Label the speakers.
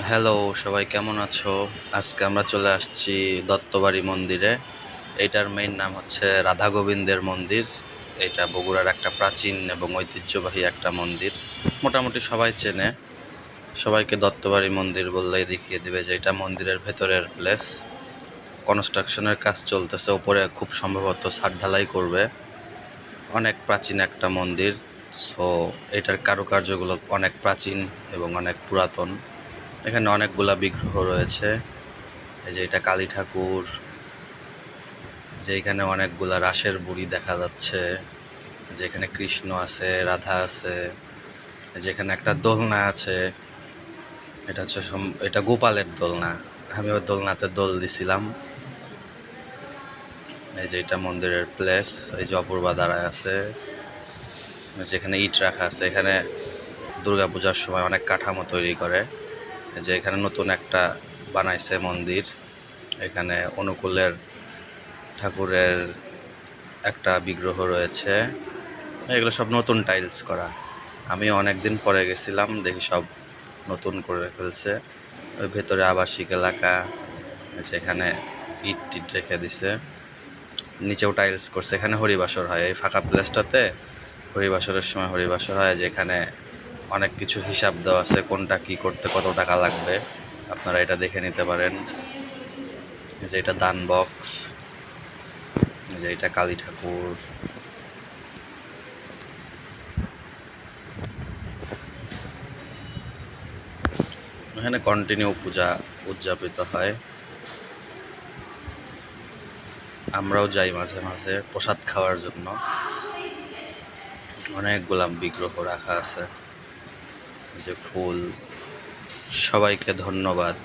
Speaker 1: Hello, সবাই কেমন আছো? আজকে আমরা চলে আসছি দত্তবাড়ি মন্দিরে। এইটার মেইন নাম হচ্ছে রাধা গোবিন্দের মন্দির। এটা বগুড়ার একটা প্রাচীন এবং ঐতিহ্যবাহী একটা মন্দির। মোটামুটি সবাই চেনে। সবাইকে দত্তবাড়ি মন্দির বললেই দেখিয়ে দিবে যে এটা মন্দিরের ভেতরের প্লেস। কনস্ট্রাকশনের কাজ চলতেছে, ওপরে খুব সম্ভবত ছাদ ঢালাই করবে। অনেক প্রাচীন একটা মন্দির। সো এটার কারুকার্যগুলো অনেক প্রাচীন এবং অনেক পুরাতন। এখানে অনেকগুলা বিগ্রহ রয়েছে। এই যে এটা কালী ঠাকুর, যে এখানে অনেকগুলা রাসের বুড়ি দেখা যাচ্ছে, যেখানে কৃষ্ণ আছে, রাধা আছে, যেখানে একটা দোলনা আছে। এটা হচ্ছে এটা গোপালের দোলনা। আমি ওই দোলনাতে দোল দিছিলাম। এই যে এটা মন্দিরের প্লেস। এই যে অপূর্বা দাঁড়ায় আছে, যেখানে ইট রাখা আছে। এখানে দুর্গাপূজার সময় অনেক কাঠামো তৈরি করে। যে এখানে নতুন একটা বানাইছে মন্দির। এখানে অনুকূলের ঠাকুরের একটা বিগ্রহ রয়েছে। এগুলো সব নতুন টাইলস করা। আমি অনেক দিন পরে গেছিলাম, দেখি সব নতুন করে ফেলছে। ওই ভেতরে আবাসিক এলাকা, সেখানে ইট টিট রেখে দিছে, নিচেও টাইলস করছে। এখানে হরিবাসর হয়, এই ফাঁকা প্লেসটাতে হরিবাসরের সময় হরিবাসর হয়। যেখানে অনেক কিছু হিসাব দেওয়া আছে, কোনটা কি করতে কত টাকা লাগবে, আপনারা এটা দেখে নিতে পারেন। যে এটা দান বক্স, যে এটা কালী ঠাকুর। এখানে কন্টিনিউ পূজা উদযাপিত হয়। আমরাও যাই মাঝে মাঝে প্রসাদ খাওয়ার জন্য। অনেকগুলা বিগ্রহ রাখা আছে, যে ফুল। সবাইকে ধন্যবাদ।